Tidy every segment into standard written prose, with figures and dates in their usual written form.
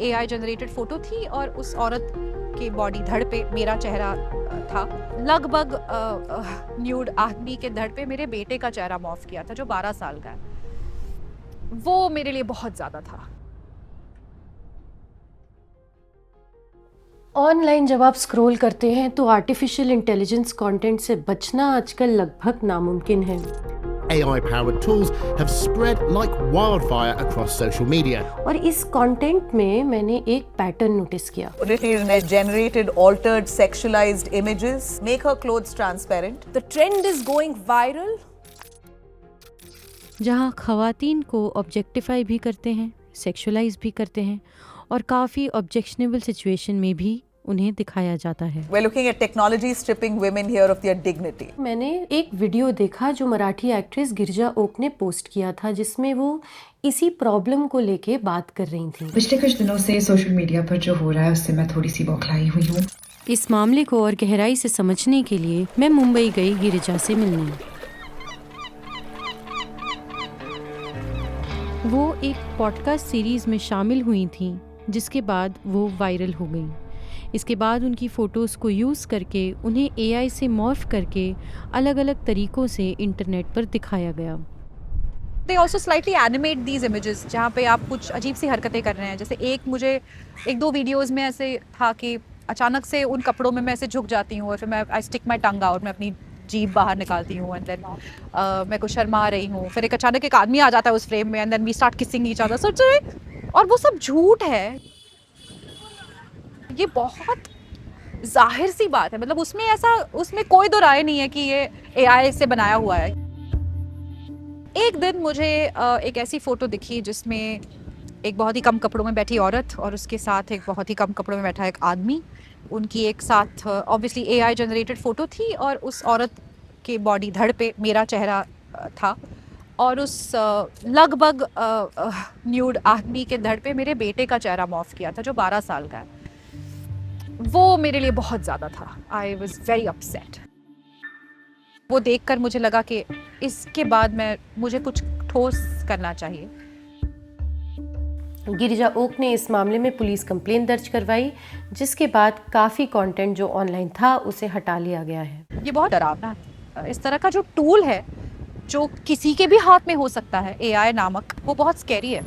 AI generated photo थी और उस औरत के बॉडी धड़ पे मेरा चेहरा था। लगभग न्यूड आदमी के धड़ पे मेरे बेटे का चेहरा मॉर्फ किया था जो 12 साल का है। वो मेरे लिए बहुत ज्यादा था। ऑनलाइन जब आप स्क्रॉल करते हैं तो आर्टिफिशियल इंटेलिजेंस कंटेंट से बचना आजकल लगभग नामुमकिन है। AI-powered tools have spread like wildfire across social media. और इस कंटेंट में मैंने एक पैटर्न नोटिस किया। Generated altered sexualized images make her clothes transparent. The trend is going viral. जहां ख़वातीन को ऑब्जेक्टिफाई भी करते हैं, सेक्सुअलाइज भी करते हैं और काफ़ी ऑब्जेक्शनेबल सिचुएशन में भी उन्हें दिखाया जाता है। We're looking at technology stripping women here of their dignity. मैंने एक वीडियो देखा जो मराठी एक्ट्रेस गिरजा ओक ने पोस्ट किया था, जिसमें वो इसी प्रॉब्लम को लेके बात कर रही थी। पिछले कुछ दिनों से सोशल मीडिया पर जो हो रहा है उससे मैं थोड़ी सी बौखलाई हुई हूँ। इस मामले को और गहराई से समझने के लिए मैं मुंबई गई गिरिजा से मिलने। वो एक पॉडकास्ट सीरीज में शामिल हुई थी जिसके बाद वो वायरल हो गई। इसके बाद उनकी फ़ोटोज़ को यूज़ करके उन्हें AI से मॉर्फ करके अलग अलग तरीक़ों से इंटरनेट पर दिखाया गया। They also slightly animate these images जहाँ पे आप कुछ अजीब सी हरकतें कर रहे हैं। जैसे एक दो वीडियोस में ऐसे था कि अचानक से उन कपड़ों में मैं ऐसे झुक जाती हूँ और फिर मैं I stick my tongue out, मैं अपनी जीभ बाहर निकालती हूँ एंड देन मैं कुछ शर्मा रही हूँ। फिर एक अचानक एक आदमी आ जाता है उस फ्रेम में and then we start kissing each other. सोच रहे और वो सब झूठ है। ये बहुत जाहिर सी बात है, मतलब उसमें कोई दो राय नहीं है कि ये AI से बनाया हुआ है। एक दिन मुझे एक ऐसी फोटो दिखी जिसमें एक बहुत ही कम कपड़ों में बैठी औरत और उसके साथ एक बहुत ही कम कपड़ों में बैठा एक आदमी। उनकी एक साथ ऑब्वियसली AI जनरेटेड फोटो थी और उस औरत के बॉडी धड़ पे मेरा चेहरा था और उस लगभग न्यूड आदमी के धड़ पे मेरे बेटे का चेहरा मॉर्फ किया था जो 12 साल का है। वो मेरे लिए बहुत ज़्यादा था। I was very upset. वो देखकर मुझे लगा कि इसके बाद मुझे कुछ ठोस करना चाहिए। गिरिजा ओक ने इस मामले में पुलिस कंप्लेंट दर्ज करवाई, जिसके बाद काफ़ी कंटेंट जो ऑनलाइन था उसे हटा लिया गया है। ये बहुत डरावना है। इस तरह का जो टूल है जो किसी के भी हाथ में हो सकता है, AI नामक, वो बहुत स्कैरी है।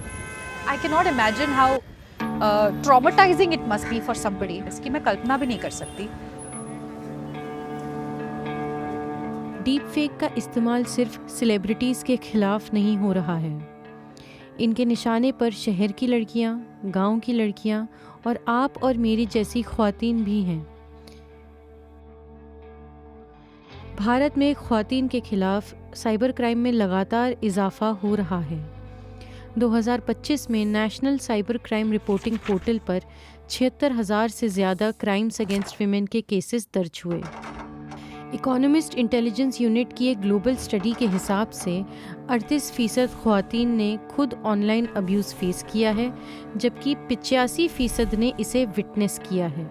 I can not imagine how traumatising it must be for somebody. इसकी मैं कल्पना भी नहीं कर सकती। डीप फेक का इस्तेमाल सिर्फ सेलिब्रिटीज़ के खिलाफ नहीं हो रहा है। इनके निशाने पर शहर की लड़कियां, गांव की लड़कियां और आप और मेरी जैसी ख्वातीन भी हैं। भारत में ख्वातीन के खिलाफ साइबर क्राइम में लगातार इजाफा हो रहा है। 2025 में national cyber crime reporting portal पर 76,000 से ज़्यादा क्राइम्स अगेंस्ट विमेन के केसेस दर्ज हुए। इकोनॉमिस्ट इंटेलिजेंस यूनिट की एक ग्लोबल स्टडी के हिसाब से 38% ख्वातीन ने खुद ऑनलाइन अब्यूज़ फेस किया है, जबकि 85% ने इसे विटनेस किया है।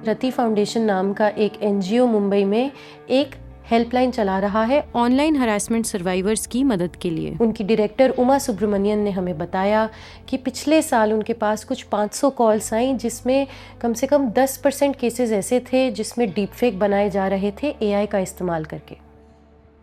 रति फाउंडेशन नाम का एक NGO मुंबई में एक हेल्पलाइन चला रहा है ऑनलाइन हरासमेंट सर्वाइवर्स की मदद के लिए। उनकी डायरेक्टर उमा सुब्रमण्यन ने हमें बताया कि पिछले साल उनके पास कुछ 500 कॉल्स आई, जिसमें कम से कम 10% केसेस ऐसे थे जिसमें डीप फेक बनाए जा रहे थे AI का इस्तेमाल करके।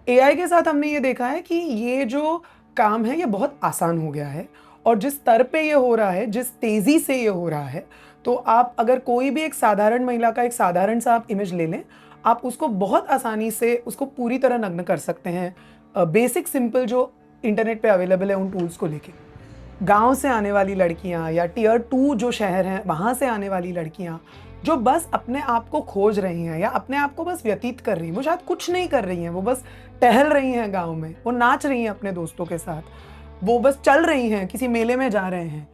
AI के साथ हमने ये देखा है कि ये जो काम है ये बहुत आसान हो गया है और जिस स्तर पे ये हो रहा है, जिस तेज़ी से ये हो रहा है, तो आप अगर कोई भी एक साधारण महिला का एक साधारण सा आप इमेज ले लें, आप उसको बहुत आसानी से उसको पूरी तरह नग्न कर सकते हैं। बेसिक सिंपल जो इंटरनेट पे अवेलेबल है उन टूल्स को लेके। गांव से आने वाली लड़कियां या टियर 2 जो शहर हैं वहाँ से आने वाली लड़कियां जो बस अपने आप को खोज रही हैं या अपने आप को बस व्यतीत कर रही हैं, वो शायद कुछ नहीं कर रही हैं, वो बस टहल रही हैं गाँव में, वो नाच रही हैं अपने दोस्तों के साथ, वो बस चल रही हैं, किसी मेले में जा रहे हैं,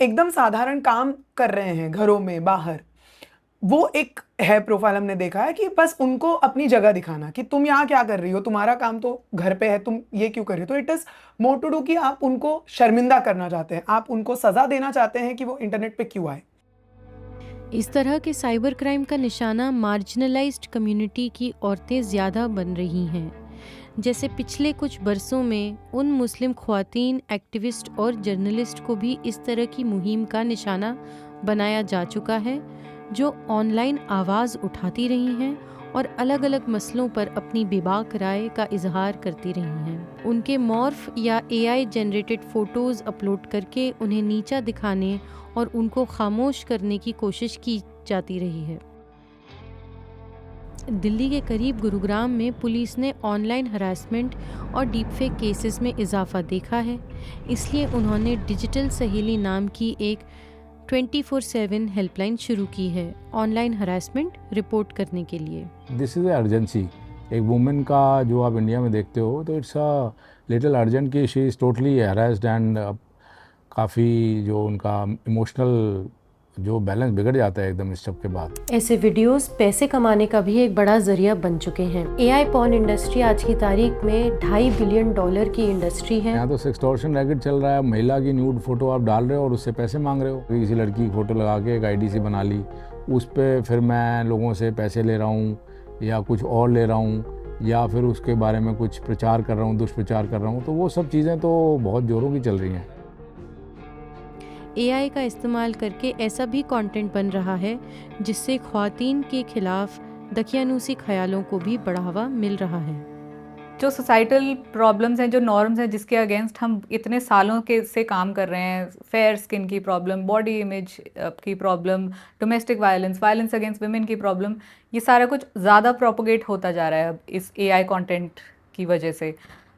एकदम साधारण काम कर रहे हैं घरों में बाहर। वो एक है प्रोफाइल हमने देखा है कि बस उनको अपनी जगह दिखाना कि तुम यहाँ क्या कर रही हो, तुम्हारा काम तो घर पे है, तुम ये क्यों कर रही हो। तो it is more to do कि आप उनको शर्मिंदा करना चाहते हैं, आप उनको सज़ा देना चाहते हैं कि वो इंटरनेट पे क्यों आए। इस तरह के साइबर क्राइम का निशाना मार्जिनलाइज्ड कम्युनिटी की औरतें ज़्यादा बन रही हैं, जैसे पिछले कुछ बरसों में उन मुस्लिम ख्वातीन एक्टिविस्ट और जर्नलिस्ट को भी इस तरह की मुहिम का निशाना बनाया जा चुका है, जो ऑनलाइन आवाज़ उठाती रही हैं और अलग अलग मसलों पर अपनी बेबाक राय का इजहार करती रही हैं। उनके मॉर्फ या AI जनरेटेड फ़ोटोज़ अपलोड करके उन्हें नीचा दिखाने और उनको खामोश करने की कोशिश की जाती रही है। दिल्ली के करीब गुरुग्राम में पुलिस ने ऑनलाइन हरासमेंट और डीपफेक केसेस में इजाफा देखा है, इसलिए उन्होंने डिजिटल सहेली नाम की एक 24/7 हेल्पलाइन शुरू की है ऑनलाइन हरासमेंट रिपोर्ट करने के लिए। This is urgency. एक वुमेन का जो आप इंडिया में देखते हो तो इट्स अ लिटिल अर्जेंट कि she is totally harassed and काफ़ी जो उनका इमोशनल जो बैलेंस बिगड़ जाता है एकदम इस सब के बाद। ऐसे वीडियोस पैसे कमाने का भी एक बड़ा जरिया बन चुके हैं। AI पॉर्न इंडस्ट्री आज की तारीख में $2.5 बिलियन की इंडस्ट्री है। यहाँ तो सेक्सटॉर्शन रैकेट चल रहा है। महिला की न्यूड फोटो आप डाल रहे हो और उससे पैसे मांग रहे हो। किसी लड़की की फ़ोटो लगा के एक IDC बना ली, उस पर फिर मैं लोगों से पैसे ले रहा हूँ या कुछ और ले रहा हूँ या फिर उसके बारे में कुछ प्रचार कर रहा हूँ, दुष्प्रचार कर रहा हूँ, तो वो सब चीज़ें तो बहुत ज़ोरों की चल रही हैं। AI का इस्तेमाल करके ऐसा भी कंटेंट बन रहा है जिससे ख्वातीन के खिलाफ दकियानूसी ख्यालों को भी बढ़ावा मिल रहा है। जो सोसाइटल प्रॉब्लम्स हैं, जो नॉर्म्स हैं, जिसके अगेंस्ट हम इतने सालों के से काम कर रहे हैं, फेयर स्किन की प्रॉब्लम, बॉडी इमेज की problem, domestic violence, violence against women की प्रॉब्लम, ये सारा कुछ ज़्यादा प्रोपोगेट होता जा रहा है अब इस AI कंटेंट की वजह से,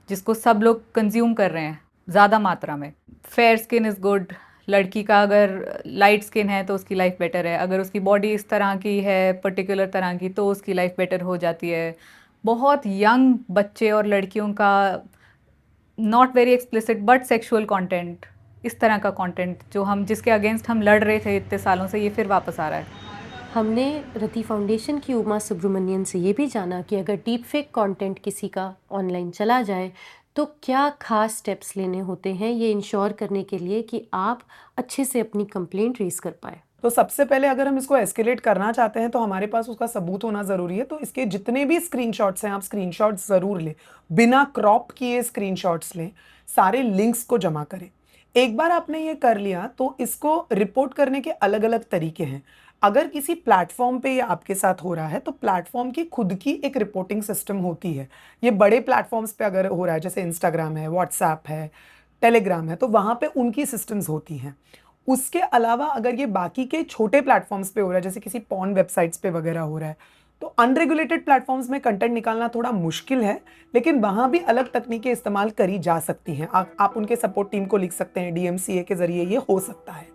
जिसको सब लोग कंज्यूम कर रहे हैं ज़्यादा मात्रा में। Fair skin is good. लड़की का अगर लाइट स्किन है तो उसकी लाइफ बेटर है, अगर उसकी बॉडी इस तरह की है पर्टिकुलर तरह की तो उसकी लाइफ बेटर हो जाती है। बहुत यंग बच्चे और लड़कियों का not very explicit but sexual content, इस तरह का कंटेंट जो हम जिसके अगेंस्ट हम लड़ रहे थे इतने सालों से, ये फिर वापस आ रहा है। हमने रति फाउंडेशन की उमा सुब्रमण्यन से ये भी जाना कि अगर डीप फेक कंटेंट किसी का ऑनलाइन चला जाए तो क्या खास स्टेप्स लेने होते हैं ये इंश्योर करने के लिए कि आप अच्छे से अपनी कंप्लेंट रेज कर पाए। तो सबसे पहले अगर हम इसको एस्केलेट करना चाहते हैं तो हमारे पास उसका सबूत होना ज़रूरी है। तो इसके जितने भी स्क्रीनशॉट्स हैं आप स्क्रीनशॉट्स ज़रूर लें, बिना क्रॉप किए स्क्रीनशॉट्स लें, सारे लिंक्स को जमा करें। एक बार आपने ये कर लिया तो इसको रिपोर्ट करने के अलग अलग तरीके हैं। अगर किसी प्लेटफॉर्म पे ये आपके साथ हो रहा है तो प्लेटफॉर्म की खुद की एक रिपोर्टिंग सिस्टम होती है। ये बड़े प्लेटफॉर्म्स पे अगर हो रहा है, जैसे इंस्टाग्राम है, व्हाट्सएप है, टेलीग्राम है, तो वहाँ पे उनकी सिस्टम्स होती हैं। उसके अलावा अगर ये बाकी के छोटे प्लेटफॉर्म्स पे हो रहा है, जैसे किसी पॉर्न वेबसाइट्स पे वगैरह हो रहा है, तो अनरेगुलेटेड प्लेटफॉर्म्स में कंटेंट निकालना थोड़ा मुश्किल है, लेकिन वहाँ भी अलग तकनीकें इस्तेमाल करी जा सकती हैं। आप उनके सपोर्ट टीम को लिख सकते हैं, DMCA के ज़रिए ये हो सकता है।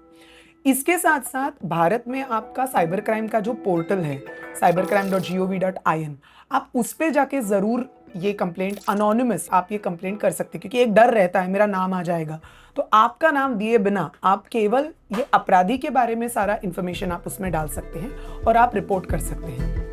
इसके साथ साथ भारत में आपका साइबर क्राइम का जो पोर्टल है cybercrime.gov.in, आप उस पे जाके ज़रूर ये कंप्लेंट अनोनिमस आप ये कंप्लेंट कर सकते हैं, क्योंकि एक डर रहता है मेरा नाम आ जाएगा। तो आपका नाम दिए बिना आप केवल ये अपराधी के बारे में सारा इन्फॉर्मेशन आप उसमें डाल सकते हैं और आप रिपोर्ट कर सकते हैं।